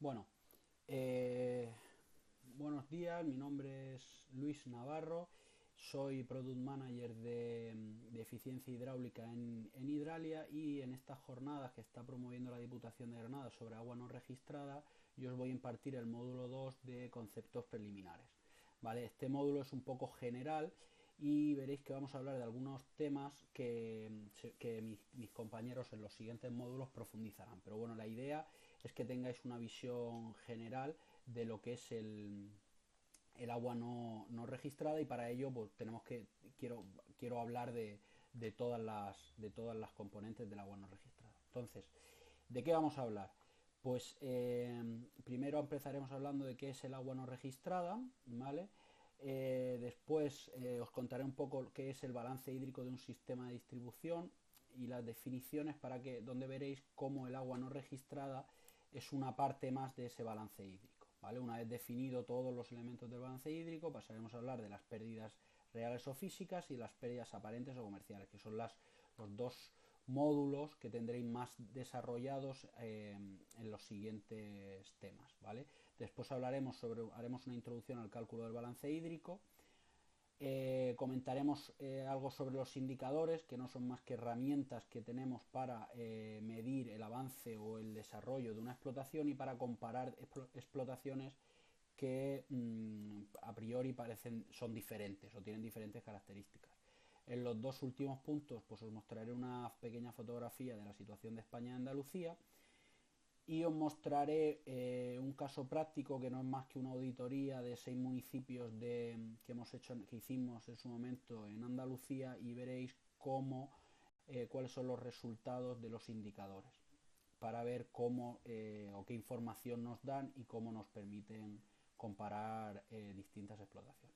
Bueno, eh, buenos días, mi nombre es Luis Navarro, soy Product Manager de eficiencia hidráulica en Hidralia y en estas jornadas que está promoviendo la Diputación de Granada sobre agua no registrada, yo os voy a impartir el módulo 2 de conceptos preliminares. ¿Vale? Este módulo es un poco general y veréis que vamos a hablar de algunos temas que mis compañeros en los siguientes módulos profundizarán. Pero bueno, la idea es que tengáis una visión general de lo que es el agua no registrada y para ello pues tenemos que quiero hablar de todas las componentes del agua no registrada. Entonces, ¿de qué vamos a hablar? Pues primero empezaremos hablando de qué es el agua no registrada, ¿vale? Después os contaré un poco qué es el balance hídrico de un sistema de distribución y las definiciones donde veréis cómo el agua no registrada es una parte más de ese balance hídrico, ¿vale? Una vez definido todos los elementos del balance hídrico, pasaremos a hablar de las pérdidas reales o físicas y las pérdidas aparentes o comerciales, que son los dos módulos que tendréis más desarrollados en los siguientes temas, ¿vale? Después haremos una introducción al cálculo del balance hídrico. Comentaremos algo sobre los indicadores, que no son más que herramientas que tenemos para medir el avance o el desarrollo de una explotación y para comparar explotaciones que a priori son diferentes o tienen diferentes características. En los dos últimos puntos pues os mostraré una pequeña fotografía de la situación de España y Andalucía y os mostraré un caso práctico que no es más que una auditoría de 6 municipios que hicimos en su momento en Andalucía y veréis cuáles son los resultados de los indicadores para ver cómo o qué información nos dan y cómo nos permiten comparar distintas explotaciones.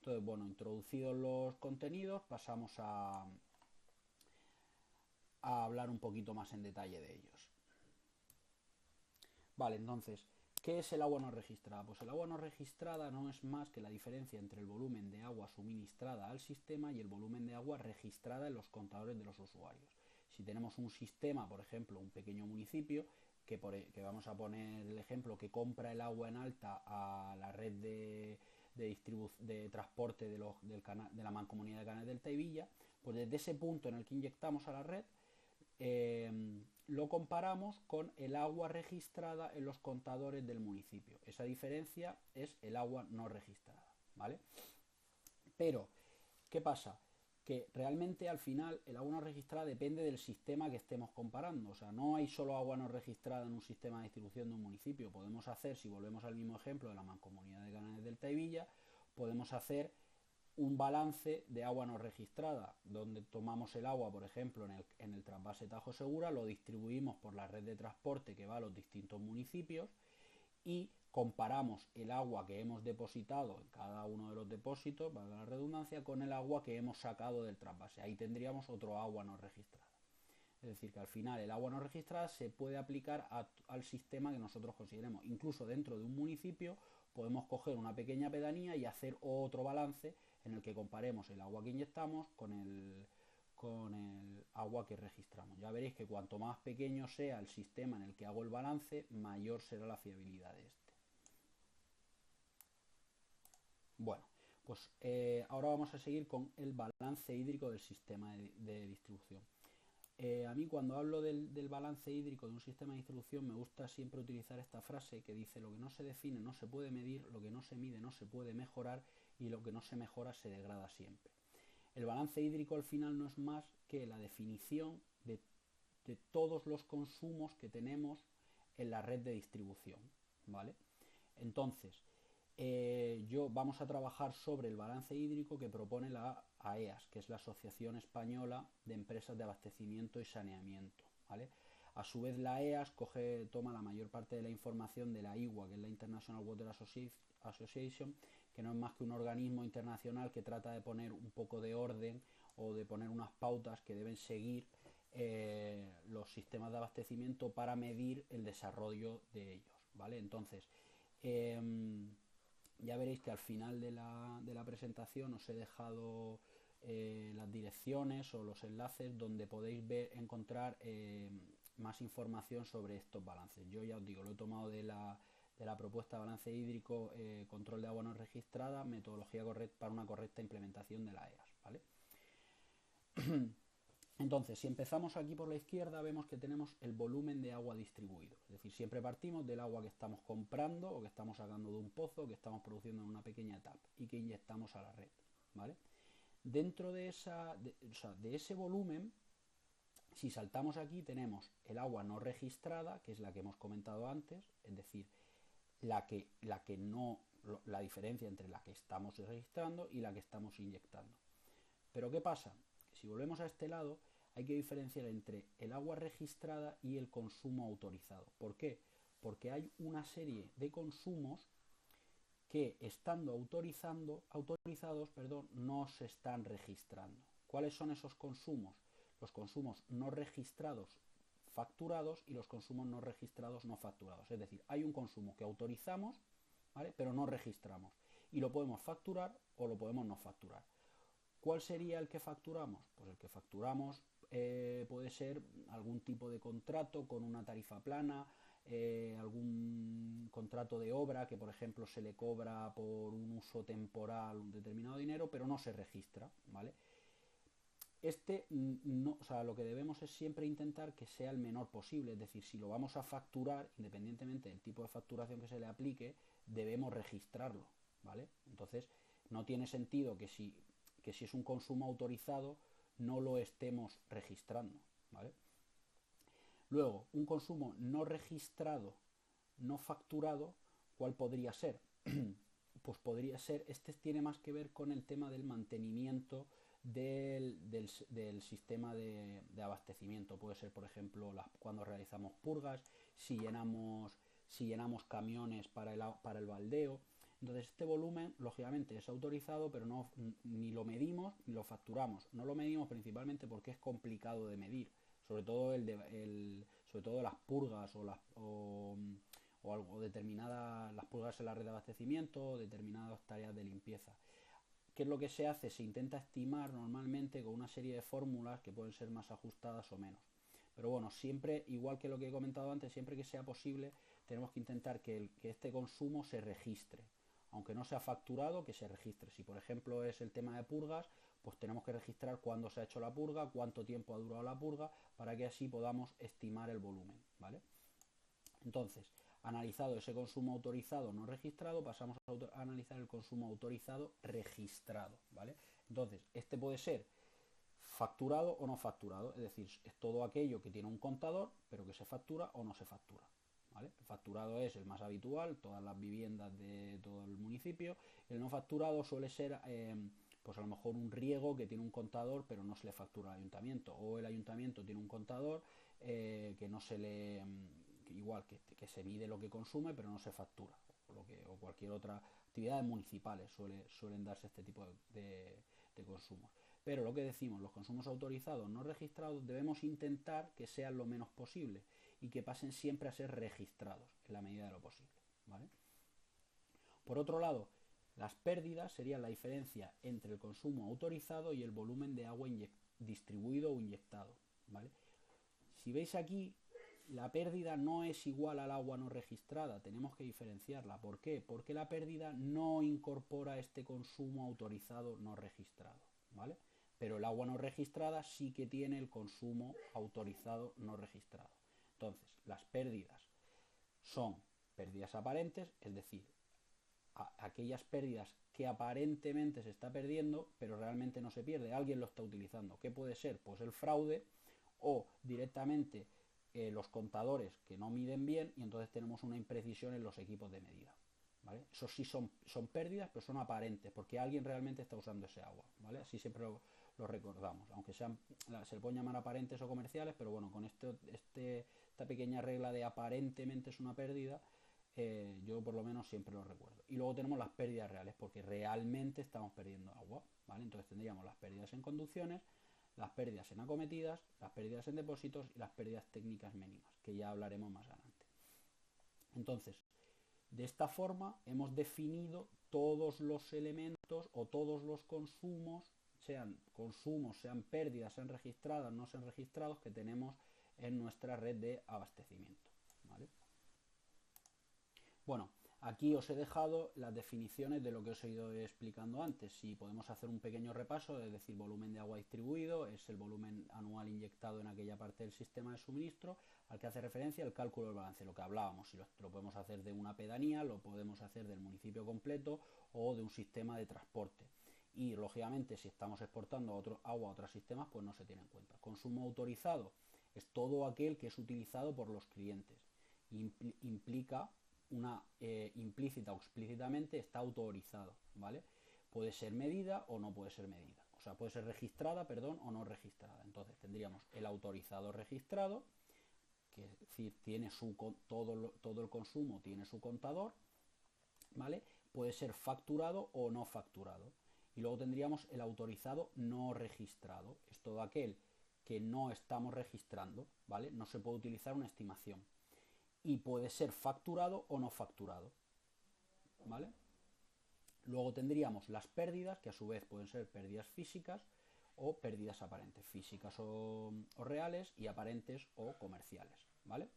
Entonces, bueno, introducidos los contenidos, pasamos a hablar un poquito más en detalle de ellos. Vale, entonces, ¿qué es el agua no registrada? Pues el agua no registrada no es más que la diferencia entre el volumen de agua suministrada al sistema y el volumen de agua registrada en los contadores de los usuarios. Si tenemos un sistema, por ejemplo, un pequeño municipio, que vamos a poner el ejemplo que compra el agua en alta a la red de transporte de la Mancomunidad de Canales del Taivilla, pues desde ese punto en el que inyectamos a la red, eh, lo comparamos con el agua registrada en los contadores del municipio. Esa diferencia es el agua no registrada, ¿vale? Pero, ¿qué pasa? Que realmente al final el agua no registrada depende del sistema que estemos comparando. O sea, no hay solo agua no registrada en un sistema de distribución de un municipio. Podemos hacer, si volvemos al mismo ejemplo de la Mancomunidad de Canales del Taivilla, podemos hacer un balance de agua no registrada, donde tomamos el agua, por ejemplo, en el trasvase Tajo Segura, lo distribuimos por la red de transporte que va a los distintos municipios y comparamos el agua que hemos depositado en cada uno de los depósitos, valga la redundancia, con el agua que hemos sacado del trasvase. Ahí tendríamos otro agua no registrada. Es decir, que al final el agua no registrada se puede aplicar al sistema que nosotros consideremos. Incluso dentro de un municipio podemos coger una pequeña pedanía y hacer otro balance en el que comparemos el agua que inyectamos con el agua que registramos. Ya veréis que cuanto más pequeño sea el sistema en el que hago el balance, mayor será la fiabilidad de este. Bueno, pues ahora vamos a seguir con el balance hídrico del sistema de distribución. A mí cuando hablo del balance hídrico de un sistema de distribución me gusta siempre utilizar esta frase que dice: lo que no se define no se puede medir, lo que no se mide no se puede mejorar y lo que no se mejora se degrada siempre. El balance hídrico al final no es más que la definición de todos los consumos que tenemos en la red de distribución, ¿vale? Entonces, vamos a trabajar sobre el balance hídrico que propone la AEAS, que es la Asociación Española de Empresas de Abastecimiento y Saneamiento, ¿vale? A su vez la AEAS toma la mayor parte de la información de la IWA, que es la International Water Association, que no es más que un organismo internacional que trata de poner un poco de orden o de poner unas pautas que deben seguir los sistemas de abastecimiento para medir el desarrollo de ellos, ¿vale? Entonces, eh, ya veréis que al final de la presentación os he dejado las direcciones o los enlaces donde podéis encontrar más información sobre estos balances. Yo ya os digo, lo he tomado de la propuesta de balance hídrico, control de agua no registrada, metodología correcta para una correcta implementación de la EAS, ¿vale? Entonces, si empezamos aquí por la izquierda, vemos que tenemos el volumen de agua distribuido. Es decir, siempre partimos del agua que estamos comprando o que estamos sacando de un pozo, que estamos produciendo en una pequeña etapa y que inyectamos a la red, ¿vale? Dentro de ese volumen, si saltamos aquí, tenemos el agua no registrada, que es la que hemos comentado antes, es decir, la diferencia entre la que estamos registrando y la que estamos inyectando. Pero ¿qué pasa? Si volvemos a este lado, hay que diferenciar entre el agua registrada y el consumo autorizado. ¿Por qué? Porque hay una serie de consumos que, estando autorizados, no se están registrando. ¿Cuáles son esos consumos? Los consumos no registrados facturados y los consumos no registrados no facturados. Es decir, hay un consumo que autorizamos, ¿vale?, pero no registramos. Y lo podemos facturar o lo podemos no facturar. ¿Cuál sería el que facturamos? Pues el que facturamos puede ser algún tipo de contrato con una tarifa plana, algún contrato de obra que, por ejemplo, se le cobra por un uso temporal un determinado dinero, pero no se registra, ¿vale? Lo que debemos es siempre intentar que sea el menor posible, es decir, si lo vamos a facturar, independientemente del tipo de facturación que se le aplique, debemos registrarlo, ¿vale? Entonces, no tiene sentido que si es un consumo autorizado no lo estemos registrando, ¿vale? Luego, un consumo no registrado, no facturado, ¿cuál podría ser? Pues podría ser, tiene más que ver con el tema del mantenimiento del sistema de abastecimiento. Puede ser, por ejemplo, cuando realizamos purgas, si llenamos camiones para el baldeo. Entonces este volumen, lógicamente, es autorizado, pero ni lo medimos ni lo facturamos. No lo medimos principalmente porque es complicado de medir, sobre todo sobre todo las purgas o determinadas, las purgas en la red de abastecimiento o determinadas tareas de limpieza. ¿Qué es lo que se hace? Se intenta estimar normalmente con una serie de fórmulas que pueden ser más ajustadas o menos. Pero bueno, siempre, igual que lo que he comentado antes, siempre que sea posible, tenemos que intentar que este consumo se registre. Aunque no sea facturado, que se registre. Si por ejemplo es el tema de purgas, pues tenemos que registrar cuándo se ha hecho la purga, cuánto tiempo ha durado la purga, para que así podamos estimar el volumen, ¿vale? Entonces, analizado ese consumo autorizado no registrado, pasamos a analizar el consumo autorizado registrado, ¿vale? Entonces, este puede ser facturado o no facturado, es decir, es todo aquello que tiene un contador, pero que se factura o no se factura, ¿vale? El facturado es el más habitual, todas las viviendas de todo el municipio. El no facturado suele ser, pues a lo mejor un riego que tiene un contador, pero no se le factura al ayuntamiento, o el ayuntamiento tiene un contador que no se le... igual que se mide lo que consume pero no se factura, o cualquier otra actividades municipales suelen darse este tipo de consumos. Pero lo que decimos, los consumos autorizados no registrados debemos intentar que sean lo menos posible y que pasen siempre a ser registrados en la medida de lo posible, ¿vale? Por otro lado, las pérdidas serían la diferencia entre el consumo autorizado y el volumen de agua distribuido o inyectado, ¿vale? Si veis aquí, la pérdida no es igual al agua no registrada, tenemos que diferenciarla. ¿Por qué? Porque la pérdida no incorpora este consumo autorizado no registrado, ¿vale? Pero el agua no registrada sí que tiene el consumo autorizado no registrado. Entonces, las pérdidas son pérdidas aparentes, es decir, aquellas pérdidas que aparentemente se está perdiendo, pero realmente no se pierde, alguien lo está utilizando. ¿Qué puede ser? Pues el fraude o directamente los contadores que no miden bien y entonces tenemos una imprecisión en los equipos de medida, ¿vale? Eso sí son pérdidas, pero son aparentes, porque alguien realmente está usando ese agua, ¿vale? Así siempre lo recordamos, aunque se le pueden llamar aparentes o comerciales, pero bueno, con esta pequeña regla de aparentemente es una pérdida, yo por lo menos siempre lo recuerdo. Y luego tenemos las pérdidas reales, porque realmente estamos perdiendo agua, ¿vale? Entonces tendríamos las pérdidas en conducciones, las pérdidas en acometidas, las pérdidas en depósitos y las pérdidas técnicas mínimas, que ya hablaremos más adelante. Entonces, de esta forma hemos definido todos los elementos o todos los consumos, sean pérdidas, sean registradas, no sean registrados, que tenemos en nuestra red de abastecimiento, ¿vale? Bueno, aquí os he dejado las definiciones de lo que os he ido explicando antes. Si podemos hacer un pequeño repaso, es decir, volumen de agua distribuido es el volumen anual inyectado en aquella parte del sistema de suministro al que hace referencia el cálculo del balance, lo que hablábamos. Si lo podemos hacer de una pedanía, lo podemos hacer del municipio completo o de un sistema de transporte. Y lógicamente, si estamos exportando agua a otros sistemas, pues no se tiene en cuenta. Consumo autorizado es todo aquel que es utilizado por los clientes. Implica una implícita o explícitamente está autorizado, ¿vale? Puede ser medida o no puede ser medida, o sea, puede ser registrada, perdón, o no registrada. Entonces tendríamos el autorizado registrado, que es decir, tiene todo el consumo tiene su contador, ¿vale? Puede ser facturado o no facturado. Y luego tendríamos el autorizado no registrado, es todo aquel que no estamos registrando, ¿vale? No se puede utilizar una estimación. Y puede ser facturado o no facturado, ¿vale? Luego tendríamos las pérdidas, que a su vez pueden ser pérdidas físicas o pérdidas aparentes, físicas o reales, y aparentes o comerciales, ¿vale?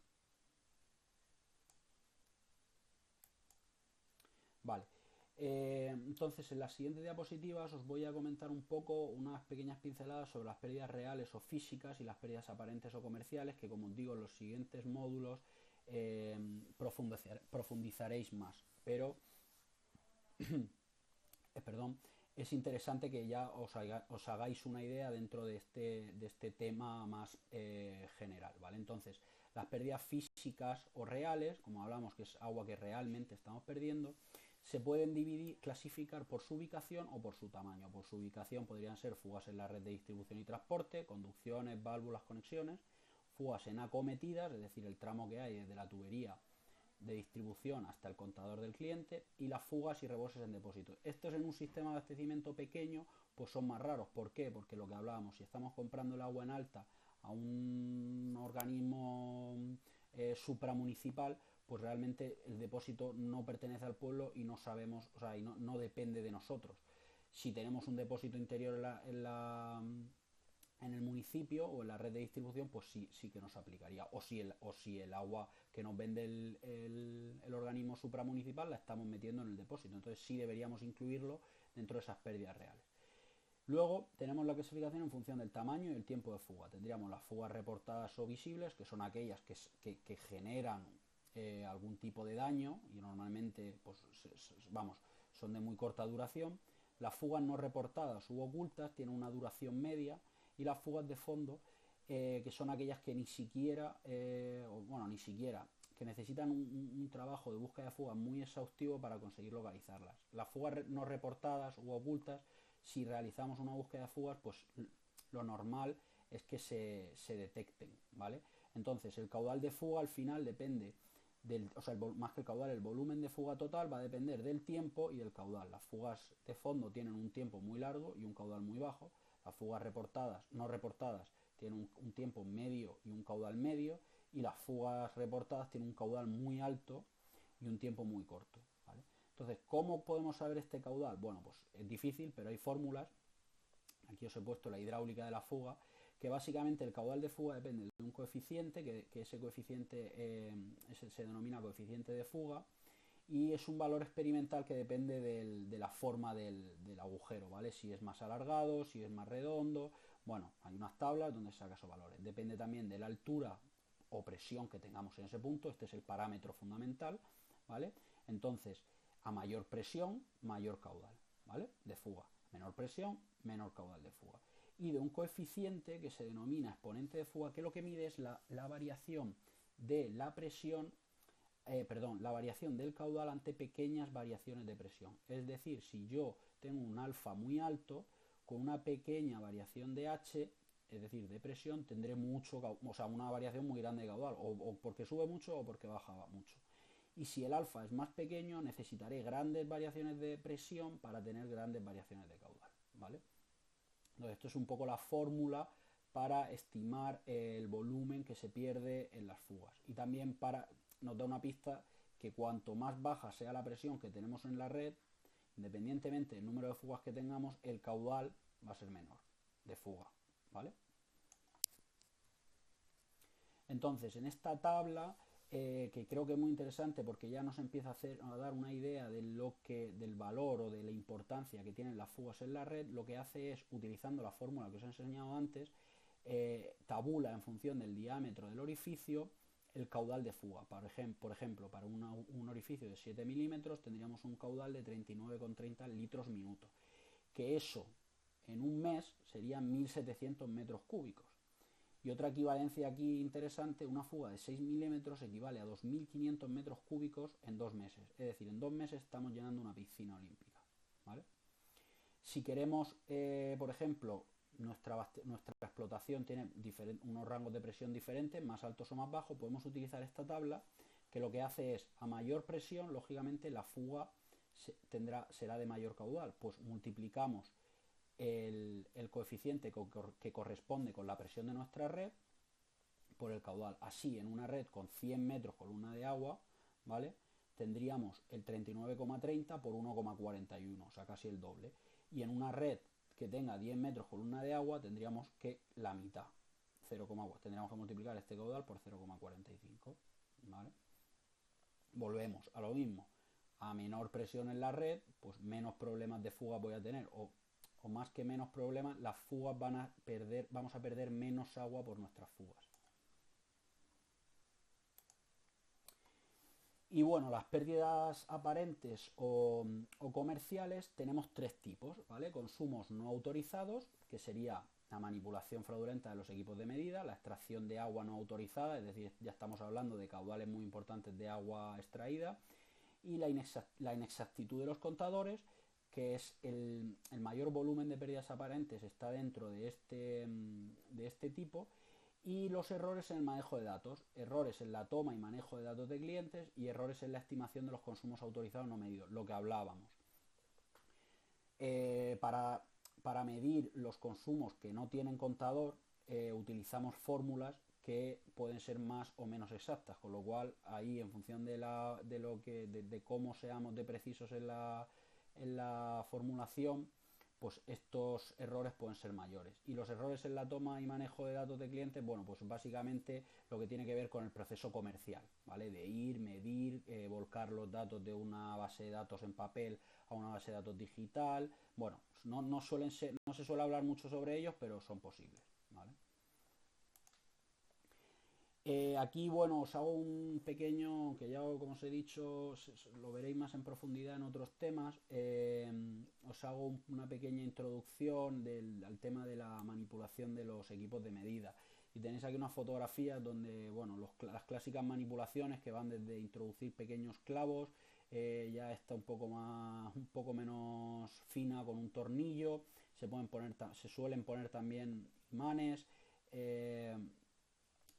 Vale. Entonces, en las siguientes diapositivas os voy a comentar un poco, unas pequeñas pinceladas sobre las pérdidas reales o físicas y las pérdidas aparentes o comerciales, que como os digo en los siguientes módulos profundizaréis más, pero perdón, es interesante que ya os hagáis una idea dentro de este tema más general, ¿vale? Entonces, las pérdidas físicas o reales, como hablamos que es agua que realmente estamos perdiendo, se pueden clasificar por su ubicación o por su tamaño. Por su ubicación podrían ser fugas en la red de distribución y transporte, conducciones, válvulas, conexiones, fugas en acometidas, es decir, el tramo que hay desde la tubería de distribución hasta el contador del cliente, y las fugas y reboses en depósito. Estos en un sistema de abastecimiento pequeño pues son más raros. ¿Por qué? Porque lo que hablábamos, si estamos comprando el agua en alta a un organismo supramunicipal, pues realmente el depósito no pertenece al pueblo y no sabemos, o sea, y no depende de nosotros. Si tenemos un depósito interior en el municipio o en la red de distribución, pues sí que nos aplicaría. O si el agua que nos vende el organismo supramunicipal la estamos metiendo en el depósito. Entonces sí deberíamos incluirlo dentro de esas pérdidas reales. Luego tenemos la clasificación en función del tamaño y el tiempo de fuga. Tendríamos las fugas reportadas o visibles, que son aquellas que generan algún tipo de daño y normalmente pues, son de muy corta duración. Las fugas no reportadas u ocultas tienen una duración media, y las fugas de fondo, que son aquellas que ni siquiera, que necesitan un trabajo de búsqueda de fugas muy exhaustivo para conseguir localizarlas. Las fugas no reportadas u ocultas, si realizamos una búsqueda de fugas, pues lo normal es que se detecten, ¿vale? Entonces, el caudal de fuga al final depende más que el caudal, el volumen de fuga total va a depender del tiempo y del caudal. Las fugas de fondo tienen un tiempo muy largo y un caudal muy bajo. Las fugas no reportadas tienen un tiempo medio y un caudal medio, y las fugas reportadas tienen un caudal muy alto y un tiempo muy corto, ¿vale? Entonces, ¿cómo podemos saber este caudal? Bueno, pues es difícil, pero hay fórmulas. Aquí os he puesto la hidráulica de la fuga, que básicamente el caudal de fuga depende de un coeficiente, que ese coeficiente se denomina coeficiente de fuga, y es un valor experimental que depende de la forma del agujero, ¿vale? Si es más alargado, si es más redondo. Bueno, hay unas tablas donde se saca esos valores. Depende también de la altura o presión que tengamos en ese punto. Este es el parámetro fundamental, ¿vale? Entonces, a mayor presión, mayor caudal, ¿vale? De fuga. Menor presión, menor caudal de fuga. Y de un coeficiente que se denomina exponente de fuga, que lo que mide es la variación de la presión, la variación del caudal ante pequeñas variaciones de presión. Es decir, si yo tengo un alfa muy alto, con una pequeña variación de H, es decir, de presión, tendré una variación muy grande de caudal, o porque sube mucho o porque baja mucho. Y si el alfa es más pequeño, necesitaré grandes variaciones de presión para tener grandes variaciones de caudal, ¿vale? Entonces, esto es un poco la fórmula para estimar el volumen que se pierde en las fugas. Y también nos da una pista que cuanto más baja sea la presión que tenemos en la red, independientemente del número de fugas que tengamos, el caudal va a ser menor de fuga, ¿vale? Entonces, en esta tabla, que creo que es muy interesante porque ya nos empieza a dar una idea de del valor o de la importancia que tienen las fugas en la red, lo que hace es, utilizando la fórmula que os he enseñado antes, tabula en función del diámetro del orificio el caudal de fuga. Por ejemplo, para un orificio de 7 milímetros tendríamos un caudal de 39,30 litros minuto, que eso en un mes serían 1.700 metros cúbicos. Y otra equivalencia aquí interesante, una fuga de 6 milímetros equivale a 2.500 metros cúbicos en 2 meses. Es decir, en 2 meses estamos llenando una piscina olímpica, ¿vale? Si queremos, por ejemplo, nuestra explotación tiene unos rangos de presión diferentes, más altos o más bajos, podemos utilizar esta tabla que lo que hace es, a mayor presión, lógicamente la fuga será de mayor caudal. Pues multiplicamos el coeficiente que corresponde con la presión de nuestra red por el caudal. Así, en una red con 100 metros columna de agua, ¿vale?, tendríamos el 39,30 por 1,41, o sea, casi el doble. Y en una red que tenga 10 metros columna de agua tendríamos que la mitad, 0,4. Tendríamos que multiplicar este caudal por 0,45, ¿vale? Volvemos a lo mismo. A menor presión en la red, pues menos problemas de fuga voy a tener, o más que menos problemas, las fugas vamos a perder menos agua por nuestras fugas. Y bueno, las pérdidas aparentes o comerciales tenemos tres tipos, ¿vale? Consumos no autorizados, que sería la manipulación fraudulenta de los equipos de medida, la extracción de agua no autorizada, es decir, ya estamos hablando de caudales muy importantes de agua extraída, y la inexactitud de los contadores, que es el mayor volumen de pérdidas aparentes está dentro de este tipo, y los errores en el manejo de datos, errores en la toma y manejo de datos de clientes y errores en la estimación de los consumos autorizados no medidos, lo que hablábamos. Para medir los consumos que no tienen contador, utilizamos fórmulas que pueden ser más o menos exactas, con lo cual ahí, en función de cómo seamos de precisos en la formulación, pues estos errores pueden ser mayores. Y los errores en la toma y manejo de datos de clientes, bueno, pues básicamente lo que tiene que ver con el proceso comercial, ¿vale? De ir, medir, volcar los datos de una base de datos en papel a una base de datos digital. Bueno, no se suele hablar mucho sobre ellos, pero son posibles, ¿vale? Aquí, bueno, os hago un pequeño, que ya como os he dicho, lo veréis más en profundidad en otros temas. Os hago una pequeña introducción al tema de la manipulación de los equipos de medida. Y tenéis aquí unas fotografías donde, bueno, las clásicas manipulaciones que van desde introducir pequeños clavos, ya está un poco menos fina con un tornillo. Se suelen poner también imanes.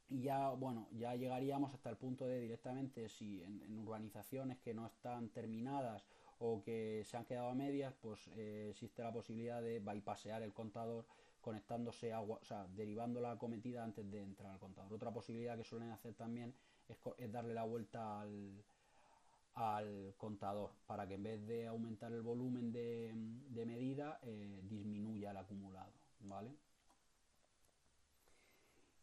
Y ya, bueno, ya llegaríamos hasta el punto de directamente, si en urbanizaciones que no están terminadas o que se han quedado a medias, pues existe la posibilidad de bypassear el contador conectándose agua, o sea, derivando la acometida antes de entrar al contador. Otra posibilidad que suelen hacer también es darle la vuelta al contador para que en vez de aumentar el volumen de medida, disminuya el acumulado, ¿vale?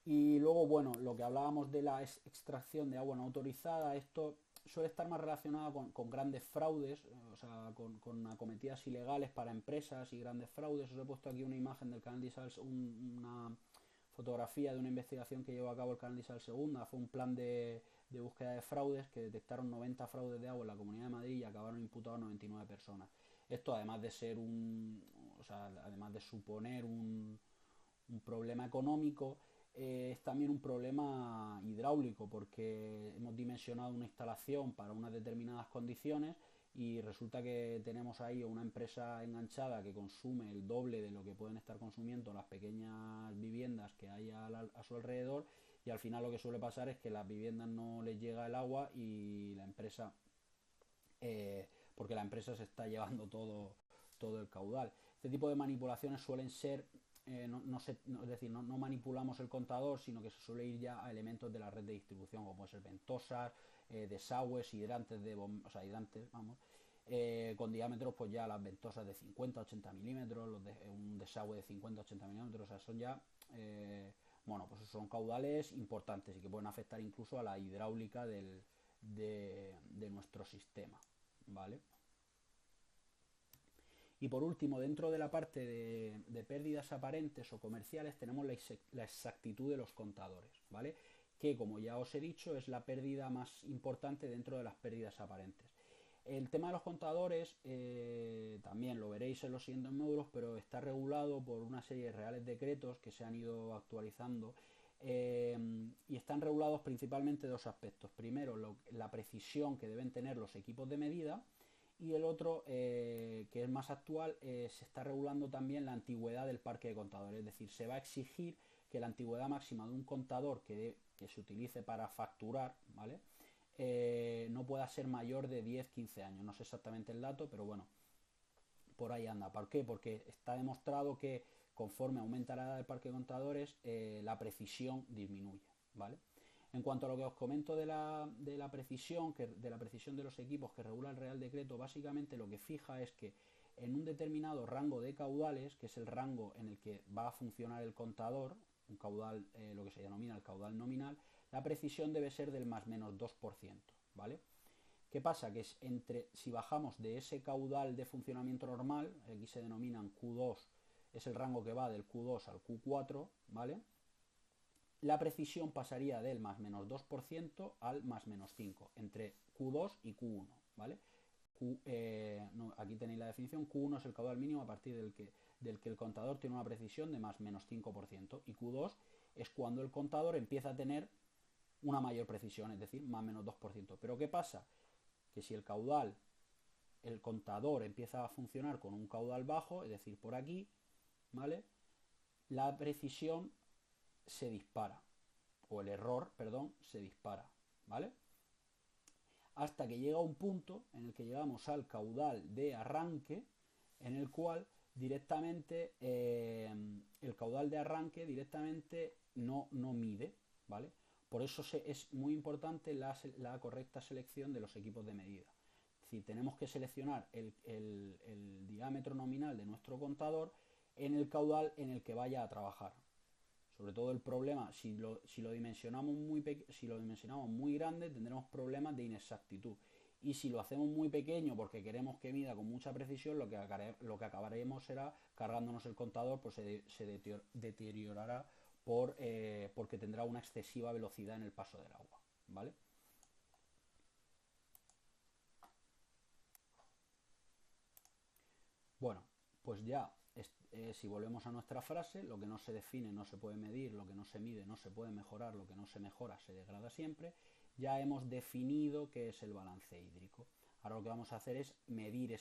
Y luego, bueno, lo que hablábamos de la extracción de agua no autorizada, esto suele estar más relacionado con grandes fraudes, o sea, con acometidas ilegales para empresas y grandes fraudes. Os he puesto aquí una imagen del canal de Isabel, una fotografía de una investigación que llevó a cabo el canal de Isabel II. Fue un plan de búsqueda de fraudes que detectaron 90 fraudes de agua en la Comunidad de Madrid y acabaron imputados 99 personas. Esto, además de ser además de suponer un problema económico, es también un problema hidráulico, porque hemos dimensionado una instalación para unas determinadas condiciones y resulta que tenemos ahí una empresa enganchada que consume el doble de lo que pueden estar consumiendo las pequeñas viviendas que hay a su alrededor, y al final lo que suele pasar es que las viviendas no les llega el agua y la empresa, porque la empresa se está llevando todo el caudal. Este tipo de manipulaciones suelen ser es decir, no manipulamos el contador, sino que se suele ir ya a elementos de la red de distribución, como pueden ser ventosas, desagües, hidrantes, con diámetros, pues ya las ventosas de 50-80 milímetros, un desagüe de 50-80 milímetros, o sea, son ya Bueno, pues son caudales importantes y que pueden afectar incluso a la hidráulica de nuestro sistema, ¿vale? Y por último, dentro de la parte de pérdidas aparentes o comerciales, tenemos la exactitud de los contadores, ¿vale? Que, como ya os he dicho, es la pérdida más importante dentro de las pérdidas aparentes. El tema de los contadores también lo veréis en los siguientes módulos, pero está regulado por una serie de reales decretos que se han ido actualizando y están regulados principalmente dos aspectos. Primero, la precisión que deben tener los equipos de medida, y el otro, que es más actual, se está regulando también la antigüedad del parque de contadores. Es decir, se va a exigir que la antigüedad máxima de un contador que se utilice para facturar, ¿vale? No pueda ser mayor de 10-15 años. No sé exactamente el dato, pero bueno, por ahí anda. ¿Por qué? Porque está demostrado que conforme aumenta la edad del parque de contadores, la precisión disminuye, ¿vale? En cuanto a lo que os comento de la precisión, de la precisión de los equipos que regula el Real Decreto, básicamente lo que fija es que en un determinado rango de caudales, que es el rango en el que va a funcionar el contador, un caudal, lo que se denomina el caudal nominal, la precisión debe ser del más menos 2%, ¿vale? ¿Qué pasa? Que si bajamos de ese caudal de funcionamiento normal, aquí se denominan Q2, es el rango que va del Q2 al Q4, ¿vale? La precisión pasaría del más menos 2% al más menos 5%, entre Q2 y Q1, ¿vale? No, aquí tenéis la definición. Q1 es el caudal mínimo a partir del que el contador tiene una precisión de más menos 5%, y Q2 es cuando el contador empieza a tener una mayor precisión, es decir, más menos 2%. Pero ¿qué pasa? Que si el contador empieza a funcionar con un caudal bajo, es decir, por aquí, ¿vale? La precisión se dispara, o el error, perdón, se dispara, ¿vale? Hasta que llega un punto en el que llegamos al caudal de arranque, en el cual directamente el caudal de arranque directamente no mide, ¿vale? Por eso es muy importante la correcta selección de los equipos de medida. Es decir, tenemos que seleccionar el diámetro nominal de nuestro contador en el caudal en el que vaya a trabajar. Sobre todo el problema, si lo dimensionamos muy grande, tendremos problemas de inexactitud. Y si lo hacemos muy pequeño porque queremos que mida con mucha precisión, lo que acabaremos será cargándonos el contador, pues se deteriorará porque tendrá una excesiva velocidad en el paso del agua, ¿vale? Bueno, pues ya, si volvemos a nuestra frase, lo que no se define no se puede medir, lo que no se mide no se puede mejorar, lo que no se mejora se degrada siempre. Ya hemos definido qué es el balance hídrico. Ahora lo que vamos a hacer es medir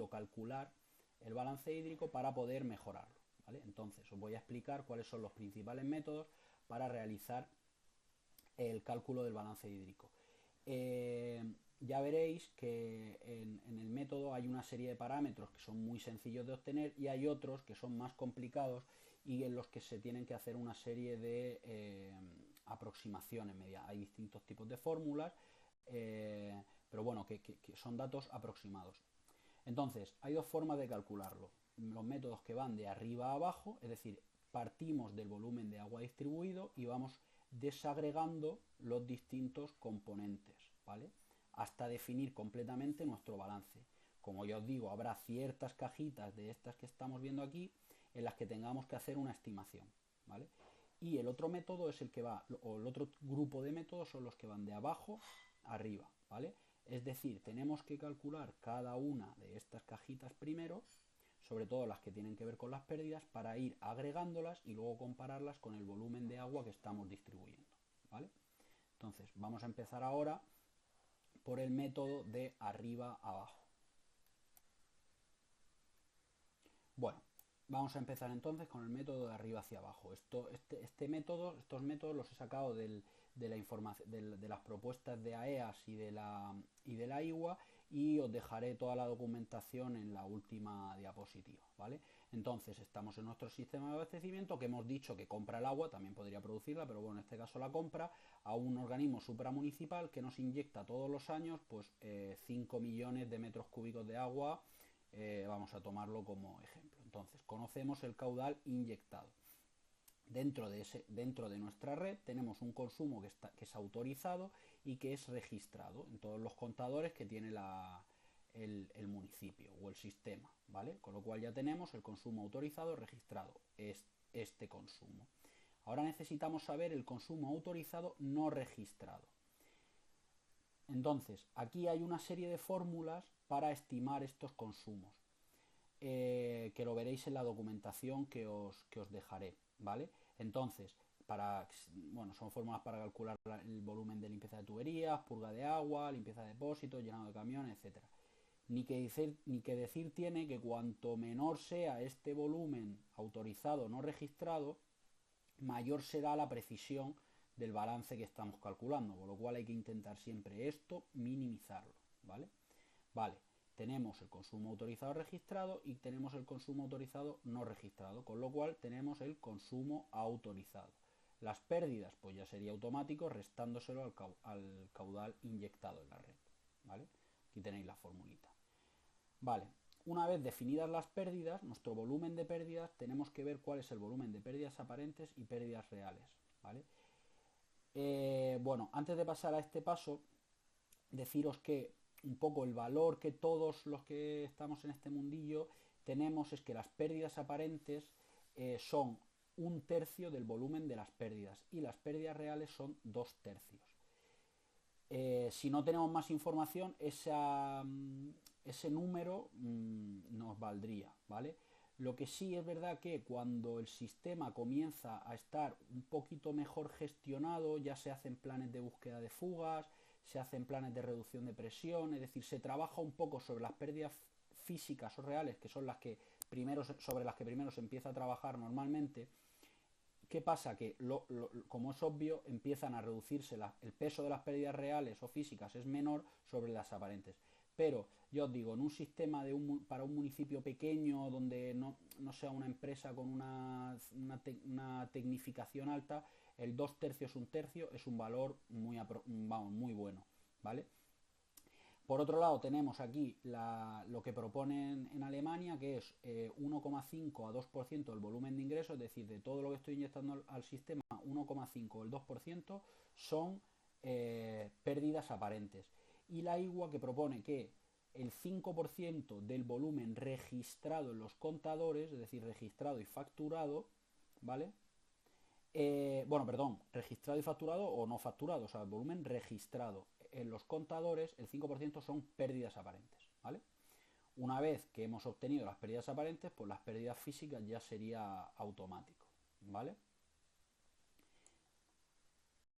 o calcular el balance hídrico para poder mejorarlo, ¿vale? Entonces os voy a explicar cuáles son los principales métodos para realizar el cálculo del balance hídrico. Ya veréis que en el método hay una serie de parámetros que son muy sencillos de obtener y hay otros que son más complicados y en los que se tienen que hacer una serie de aproximaciones. Hay distintos tipos de fórmulas, pero bueno, que son datos aproximados. Entonces, hay dos formas de calcularlo. Los métodos que van de arriba a abajo, es decir, partimos del volumen de agua distribuido y vamos desagregando los distintos componentes, ¿vale? Hasta definir completamente nuestro balance. Como ya os digo, habrá ciertas cajitas de estas que estamos viendo aquí en las que tengamos que hacer una estimación, ¿vale? Y el otro método es el que va, o el otro grupo de métodos son los que van de abajo a arriba, ¿vale? Es decir, tenemos que calcular cada una de estas cajitas primero, sobre todo las que tienen que ver con las pérdidas, para ir agregándolas y luego compararlas con el volumen de agua que estamos distribuyendo, ¿vale? Entonces, vamos a empezar ahora por el método de arriba a abajo. Bueno, vamos a empezar entonces con el método de arriba hacia abajo. Estos métodos los he sacado de las propuestas de AEAS y de la IWA, y os dejaré toda la documentación en la última diapositiva, ¿vale? Entonces estamos en nuestro sistema de abastecimiento, que hemos dicho que compra el agua, también podría producirla, pero bueno, en este caso la compra a un organismo supramunicipal que nos inyecta todos los años pues 5 millones de metros cúbicos de agua. Vamos a tomarlo como ejemplo. Entonces, conocemos el caudal inyectado. Dentro de nuestra red tenemos un consumo que es autorizado y que es registrado en todos los contadores que tiene el municipio o el sistema, ¿vale? Con lo cual ya tenemos el consumo autorizado registrado, es este consumo. Ahora necesitamos saber el consumo autorizado no registrado. Entonces, aquí hay una serie de fórmulas para estimar estos consumos, que lo veréis en la documentación que os dejaré, ¿vale? Entonces, son fórmulas para calcular el volumen de limpieza de tuberías, purga de agua, limpieza de depósitos, llenado de camiones, etcétera. Ni que decir tiene que cuanto menor sea este volumen autorizado no registrado, mayor será la precisión del balance que estamos calculando, con lo cual hay que intentar siempre esto minimizarlo, ¿vale? Vale, tenemos el consumo autorizado registrado y tenemos el consumo autorizado no registrado, con lo cual tenemos el consumo autorizado. Las pérdidas, pues ya sería automático restándoselo al caudal inyectado en la red, ¿vale? Aquí tenéis la formulita. Vale, una vez definidas las pérdidas, nuestro volumen de pérdidas, tenemos que ver cuál es el volumen de pérdidas aparentes y pérdidas reales, ¿vale? Bueno, antes de pasar a este paso, deciros que un poco el valor que todos los que estamos en este mundillo tenemos es que las pérdidas aparentes son 1/3 del volumen de las pérdidas y las pérdidas reales son 2/3. Si no tenemos más información, ese número nos valdría, ¿vale? Lo que sí es verdad que cuando el sistema comienza a estar un poquito mejor gestionado, ya se hacen planes de búsqueda de fugas, se hacen planes de reducción de presión, es decir, se trabaja un poco sobre las pérdidas físicas o reales, que son sobre las que primero se empieza a trabajar normalmente. ¿Qué pasa? Que, como es obvio, empiezan a reducirse el peso de las pérdidas reales o físicas es menor sobre las aparentes. Pero, yo os digo, en un sistema para un municipio pequeño, donde no sea una empresa con una tecnificación alta, el 2/3, 1/3 es un valor muy bueno, ¿vale? Por otro lado, tenemos aquí lo que proponen en Alemania, que es 1,5 a 2% del volumen de ingresos, es decir, de todo lo que estoy inyectando al sistema, 1,5 o el 2% son pérdidas aparentes. Y la IGUA, que propone que el 5% del volumen registrado en los contadores, es decir, registrado y facturado, ¿vale? Registrado y facturado o no facturado, o sea, el volumen registrado en los contadores, el 5% son pérdidas aparentes, ¿vale? Una vez que hemos obtenido las pérdidas aparentes, pues las pérdidas físicas ya sería automático, ¿vale?